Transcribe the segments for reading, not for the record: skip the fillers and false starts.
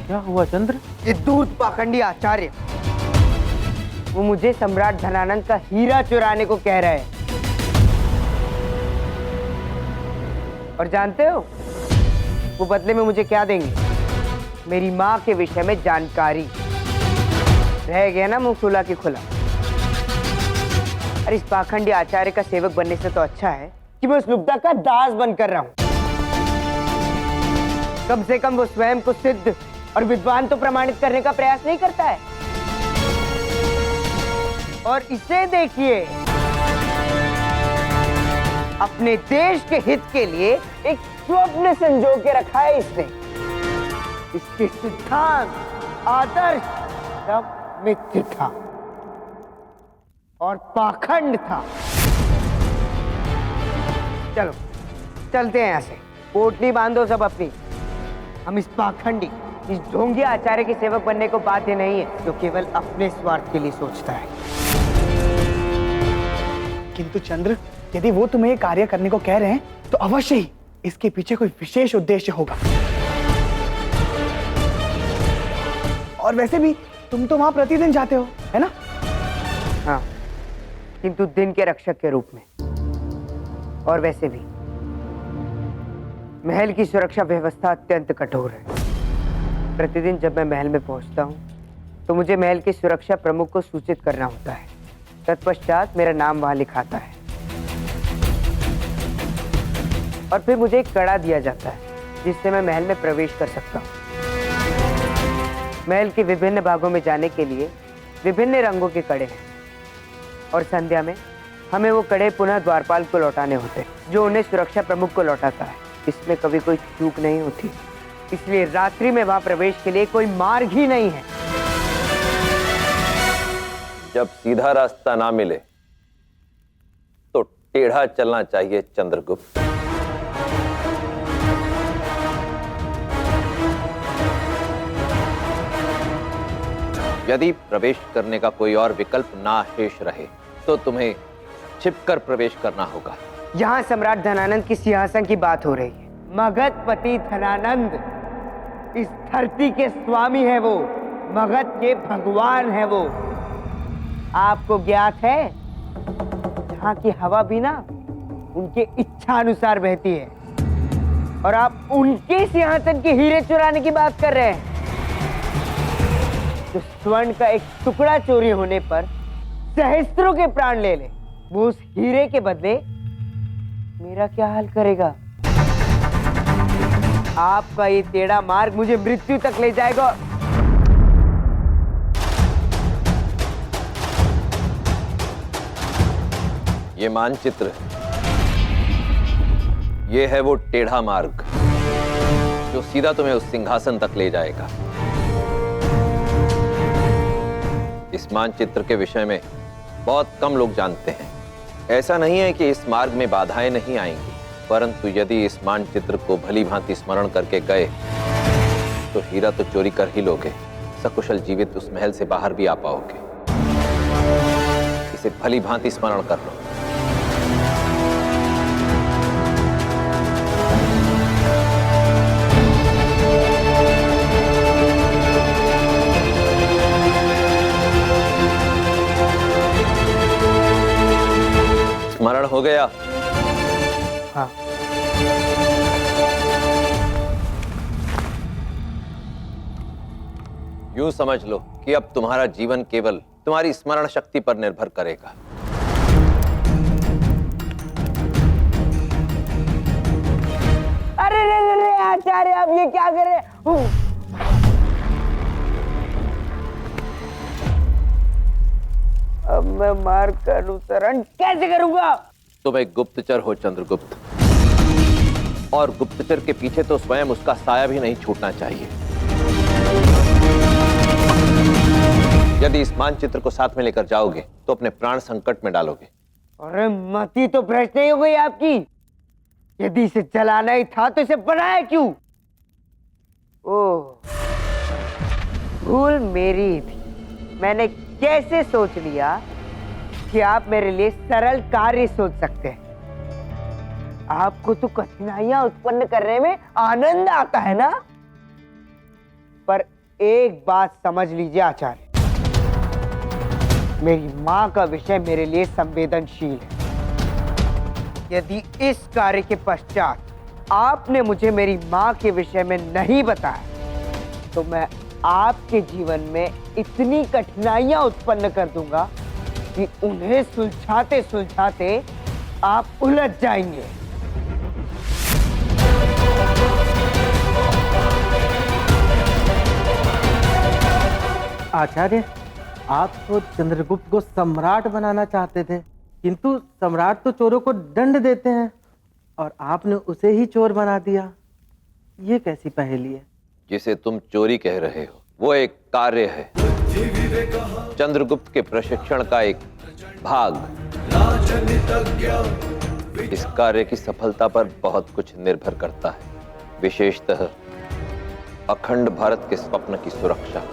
क्या हुआ चंद्र? ये दूत पाखंडी आचार्य, वो मुझे सम्राट धनानंद का हीरा चुराने को कह रहे हैं। और जानते हो वो बदले में मुझे क्या देंगे? मेरी माँ के विषय में जानकारी। रह गया ना मुंह खुला की खुला। अरे इस पाखंडी आचार्य का सेवक बनने से तो अच्छा है कि मैं उस लुब्धा का दास बनकर रहा हूं। कम से कम वो स्वयं को सिद्ध और विद्वान तो प्रमाणित करने का प्रयास नहीं करता है। और इसे देखिए, अपने देश के हित के लिए एक स्वप्न संजो के रखा है इसने। इसके सिद्धांत, आदर्श सब मिथ्या था और पाखंड था। चलो चलते हैं यहां से। पोटली बांधो सब अपनी। हम इस पाखंडी, इस ढोंगी आचार्य के सेवक बनने को बाध्य नहीं है, जो केवल अपने स्वार्थ के लिए सोचता है। किंतु चंद्र, यदि वो तुम्हें ये कार्य करने को कह रहे हैं तो अवश्य ही इसके पीछे कोई विशेष उद्देश्य होगा। और वैसे भी तुम तो वहां प्रतिदिन जाते हो, है ना? हाँ, किंतु दिन के रक्षक के रूप में। और वैसे भी महल की सुरक्षा व्यवस्था अत्यंत कठोर है। प्रतिदिन जब मैं महल में पहुंचता हूं तो मुझे महल के सुरक्षा प्रमुख को सूचित करना होता है। तत्पश्चात मेरा नाम वहां लिखाता है और फिर मुझे एक कड़ा दिया जाता है जिससे मैं महल में प्रवेश कर सकता हूं। महल के विभिन्न भागों में जाने के लिए विभिन्न रंगों के कड़े हैं और संध्या में हमें वो कड़े पुनः द्वारपाल को लौटाने होते हैं, जो उन्हें सुरक्षा प्रमुख को लौटाता है। इसमें कभी कोई चूक नहीं होती, इसलिए रात्रि में वहां प्रवेश के लिए कोई मार्ग ही नहीं है। जब सीधा रास्ता ना मिले तो टेढ़ा चलना चाहिए चंद्रगुप्त। यदि प्रवेश करने का कोई और विकल्प ना शेष रहे तो तुम्हें छिपकर प्रवेश करना होगा। यहाँ सम्राट धनानंद की सिंहासन की बात हो रही है। मगधपति धनानंद इस धरती के स्वामी है वो, मगध के भगवान है वो। आपको ज्ञात है यहाँ की हवा भी ना उनके इच्छा अनुसार बहती है और आप उनके सिंहासन के हीरे चुराने की बात कर रहे हैं। तो स्वर्ण का एक टुकड़ा चोरी होने पर सहस्त्रों के प्राण ले ले, वो उस हीरे के बदले मेरा क्या हाल करेगा? आपका ये टेढ़ा मार्ग मुझे मृत्यु तक ले जाएगा। ये मानचित्र, ये है वो टेढ़ा मार्ग जो सीधा तुम्हें उस सिंहासन तक ले जाएगा। इस मानचित्र के विषय में बहुत कम लोग जानते हैं। ऐसा नहीं है कि इस मार्ग में बाधाएं नहीं आएंगी, परंतु यदि इस मानचित्र को भली भांति स्मरण करके गए तो हीरा तो चोरी कर ही लोगे, सकुशल जीवित उस महल से बाहर भी आ पाओगे। इसे भली भांति स्मरण कर लो। स्मरण हो गया? हाँ। यूं समझ लो कि अब तुम्हारा जीवन केवल तुम्हारी स्मरण शक्ति पर निर्भर करेगा। अरे रे आचार्य, आप ये क्या कर रहे हैं? अब मैं मार्ग का अनुसरण कैसे करूंगा? तुम एक गुप्तचर हो चंद्रगुप्त, और गुप्तचर के पीछे तो स्वयं उसका साया भी नहीं छूटना चाहिए। यदि इस मानचित्र को साथ में लेकर जाओगे तो अपने प्राण संकट में डालोगे। अरे मति तो भ्रष्ट नहीं हो गई आपकी? यदि इसे जलाना ही था तो इसे बनाया क्यों? ओह, भूल मेरी थी। मैंने कैसे सोच लिया कि आप मेरे लिए सरल कार्य सोच सकते हैं। आपको तो कठिनाइयां उत्पन्न करने में आनंद आता है ना? पर एक बात समझ लीजिए आचार्य, मेरी माँ का विषय मेरे लिए संवेदनशील है। यदि इस कार्य के पश्चात आपने मुझे मेरी माँ के विषय में नहीं बताया तो मैं आपके जीवन में इतनी कठिनाइयां उत्पन्न कर दूंगा कि उन्हें सुलझाते सुलझाते आप उलझ जाएंगे। आचार्य, आप तो चंद्रगुप्त को सम्राट बनाना चाहते थे, किंतु सम्राट तो चोरों को दंड देते हैं और आपने उसे ही चोर बना दिया। ये कैसी पहेली है? जिसे तुम चोरी कह रहे हो वो एक कार्य है, चंद्रगुप्त के प्रशिक्षण का एक भाग। इस कार्य की सफलता पर बहुत कुछ निर्भर करता है, विशेषतः अखंड भारत के स्वप्न की सुरक्षा।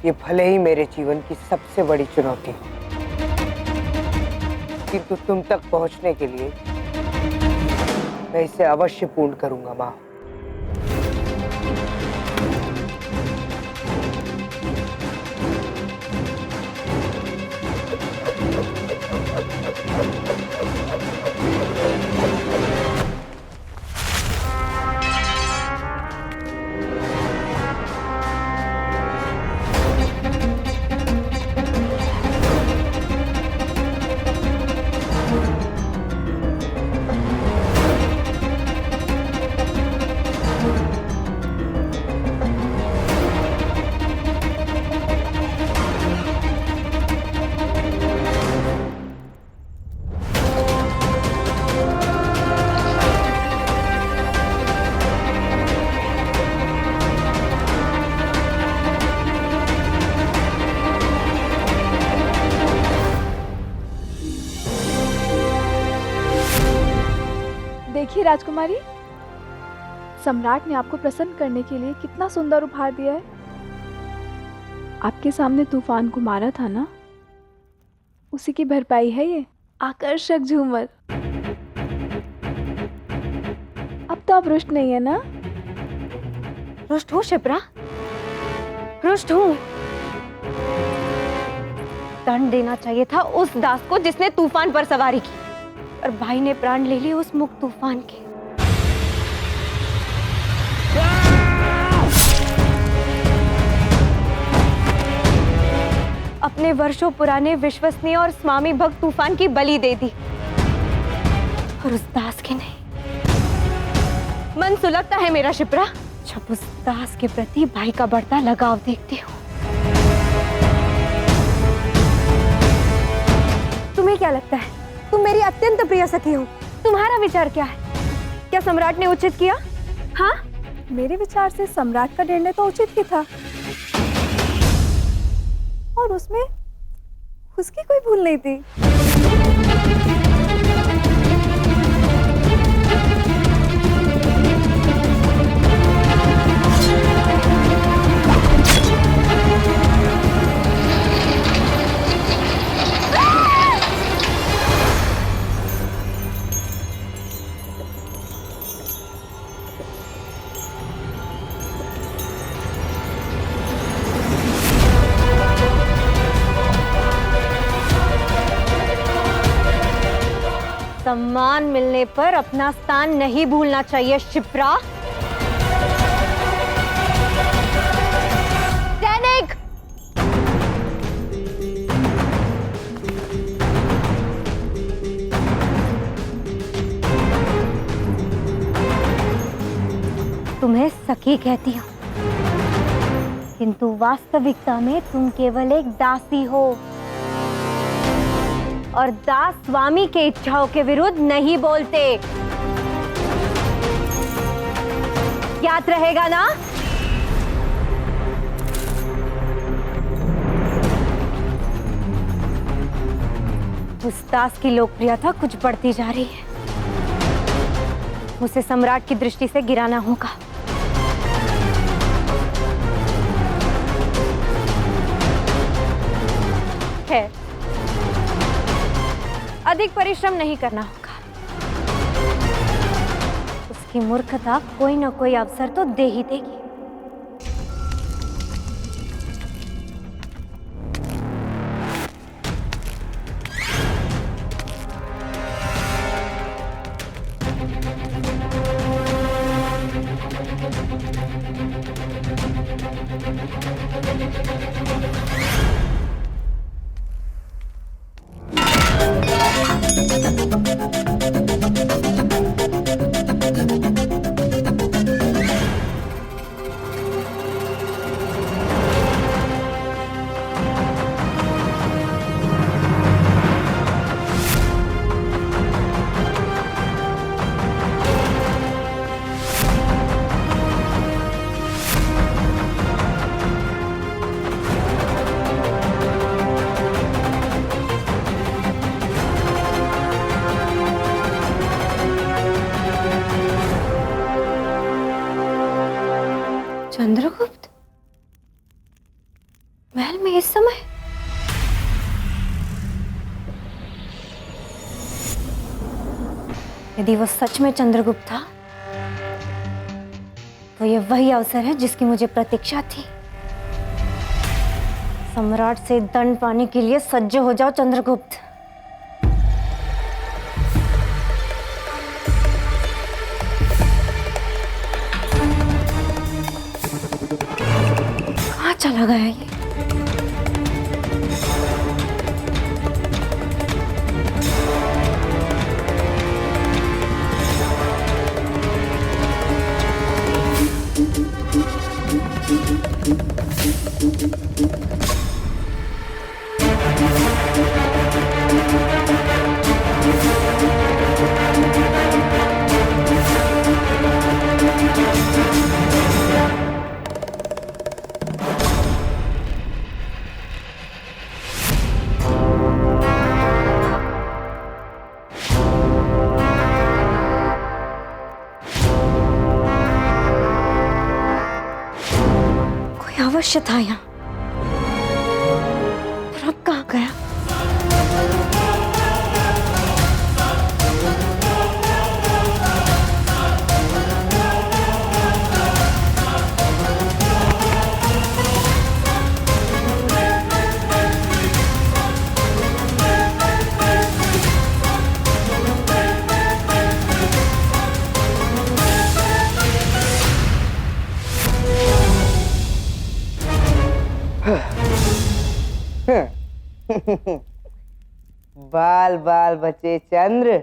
ये भले ही मेरे जीवन की सबसे बड़ी चुनौती हो, किंतु तुम तक पहुंचने के लिए मैं इसे अवश्य पूर्ण करूंगा माँ। देखिए राजकुमारी, सम्राट ने आपको प्रसन्न करने के लिए कितना सुंदर उपहार दिया है। आपके सामने तूफान को मारा था ना, उसी की भरपाई है ये आकर्षक झूमर। अब तो आप रुष्ट नहीं है ना? रुष्ट हूँ शिप्रा, रुष्ट हूँ। दंड देना चाहिए था उस दास को जिसने तूफान पर सवारी की, और भाई ने प्राण ले लिए उस मुक्त तूफान के। अपने वर्षों पुराने विश्वसनीय और स्वामी भक्त तूफान की बलि दे दी, और उस दास के नहीं। मन सुलगता है मेरा शिप्रा जब उस दास के प्रति भाई का बढ़ता लगाव देखती हूँ। तुम्हें क्या लगता है? तुम मेरी अत्यंत प्रिय सखी हो। तुम्हारा विचार क्या है? क्या सम्राट ने उचित किया? हाँ, मेरे विचार से सम्राट का निर्णय तो उचित ही था, और उसमें उसकी कोई भूल नहीं थी। सम्मान मिलने पर अपना स्थान नहीं भूलना चाहिए शिप्रा। सैनिक, तुम्हें सखी कहती हूँ, किंतु वास्तविकता में तुम केवल एक दासी हो, और दास स्वामी के इच्छाओं के विरुद्ध नहीं बोलते। याद रहेगा ना? उस दास की लोकप्रियता कुछ बढ़ती जा रही है। उसे सम्राट की दृष्टि से गिराना होगा। खैर, अधिक परिश्रम नहीं करना होगा। उसकी मूर्खता कोई ना कोई अवसर तो दे ही देगी। चंद्रगुप्त महल में इस समय? यदि वो सच में चंद्रगुप्त था तो ये वही अवसर है जिसकी मुझे प्रतीक्षा थी। सम्राट से दंड पाने के लिए सज्ज हो जाओ चंद्रगुप्त। कहाँ चला गया ये? अवश्य था यहाँ, पर अब कहाँ गया? बाल बाल बचे चंद्र।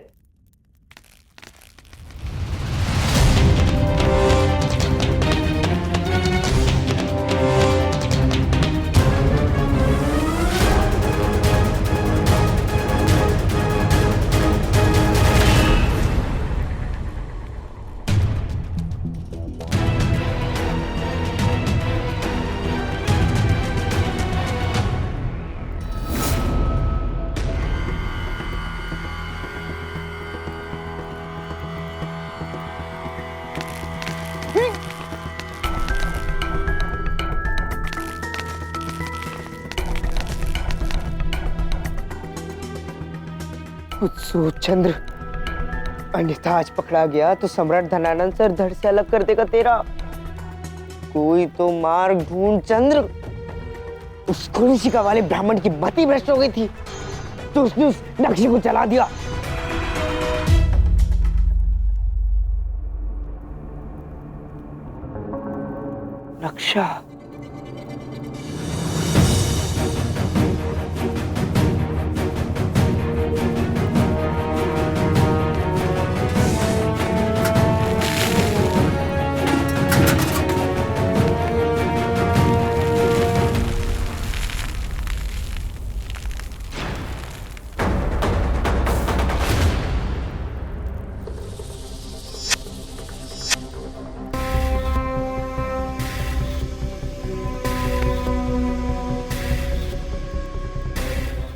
उत्सुक चंद्र, अन्यथा आज पकड़ा गया तो सम्राट धनानंद सर धड़ से अलग कर देगा तेरा। कोई तो मार्ग ढूंढ चंद्र। उस कुंसिका वाले ब्राह्मण की मति भ्रष्ट हो गई थी तो उसने उस नक्शे को चला दिया। नक्शा?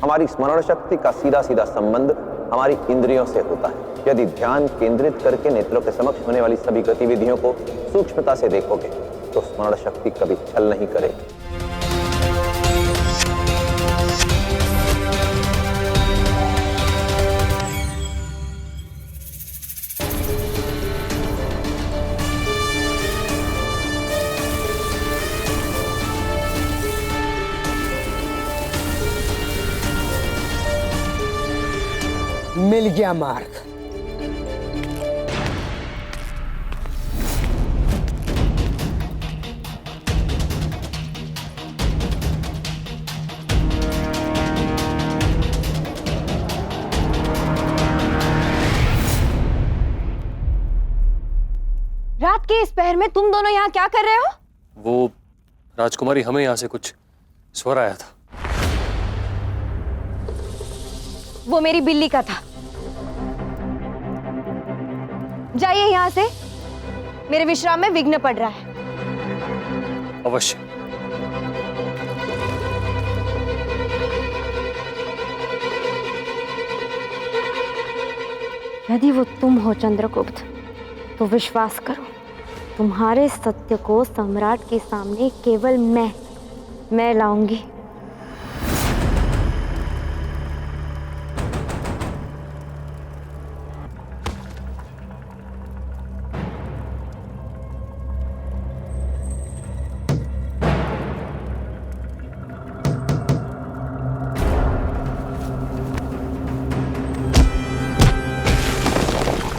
हमारी स्मरण शक्ति का सीधा सीधा संबंध हमारी इंद्रियों से होता है। यदि ध्यान केंद्रित करके नेत्रों के समक्ष होने वाली सभी गतिविधियों को सूक्ष्मता से देखोगे तो स्मरण शक्ति कभी छल नहीं करेगी। मिल गया मार्ग। रात के इस पहर में तुम दोनों यहाँ क्या कर रहे हो? वो राजकुमारी, हमें यहाँ से कुछ स्वर आया था। वो मेरी बिल्ली का था। जाइए यहाँ से, मेरे विश्राम में विघ्न पड़ रहा है। अवश्य। यदि वो तुम हो चंद्रगुप्त, तो विश्वास करो, तुम्हारे सत्य को सम्राट के सामने केवल मैं लाऊंगी।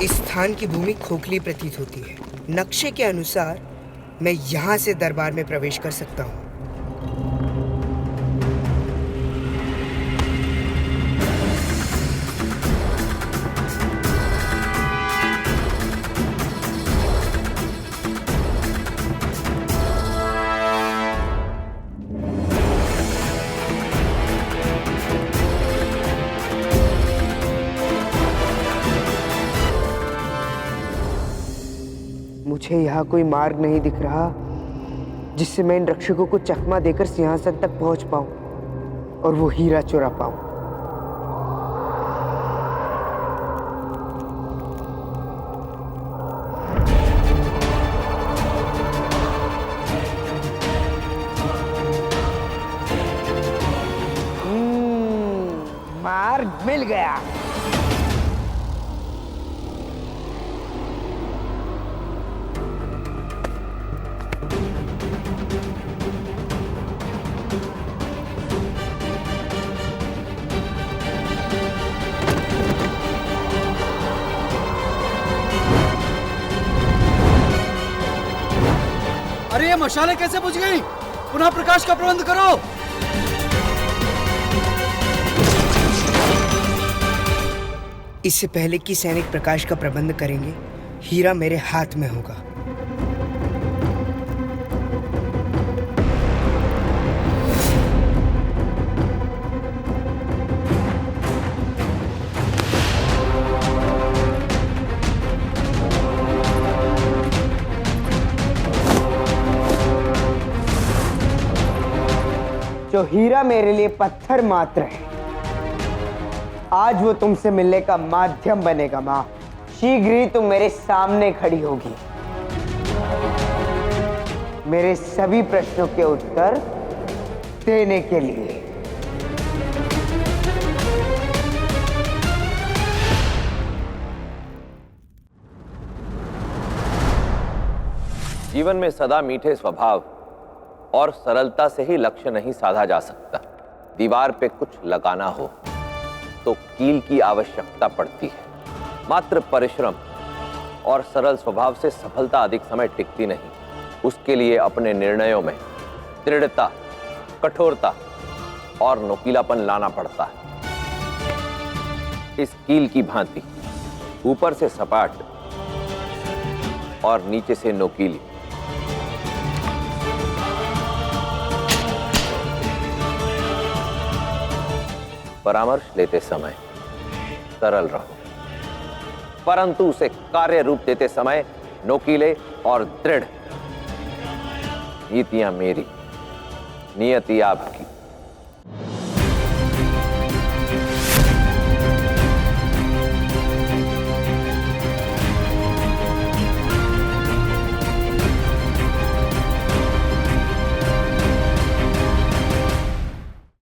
इस स्थान की भूमि खोखली प्रतीत होती है। नक्शे के अनुसार मैं यहाँ से दरबार में प्रवेश कर सकता हूँ। मुझे यहाँ कोई मार्ग नहीं दिख रहा जिससे मैं इन रक्षकों को चकमा देकर सिंहासन तक पहुंच पाऊं और वो हीरा चुरा पाऊं। मार्ग मिल गया। अरे ये मशालें कैसे बुझ गई? पुनः प्रकाश का प्रबंध करो। इससे पहले कि सैनिक प्रकाश का प्रबंध करेंगे, हीरा मेरे हाथ में होगा। जो हीरा मेरे लिए पत्थर मात्र है, आज वो तुमसे मिलने का माध्यम बनेगा। मां, शीघ्र ही तुम मेरे सामने खड़ी होगी, मेरे सभी प्रश्नों के उत्तर देने के लिए। जीवन में सदा मीठे स्वभाव और सरलता से ही लक्ष्य नहीं साधा जा सकता। दीवार पे कुछ लगाना हो तो कील की आवश्यकता पड़ती है। मात्र परिश्रम और सरल स्वभाव से सफलता अधिक समय टिकती नहीं। उसके लिए अपने निर्णयों में दृढ़ता, कठोरता और नुकीलापन लाना पड़ता है। इस कील की भांति ऊपर से सपाट और नीचे से नुकीली। परामर्श लेते समय सरल रहो, परंतु उसे कार्य रूप देते समय नोकीले और दृढ़। नीतियां मेरी, नियति आपकी।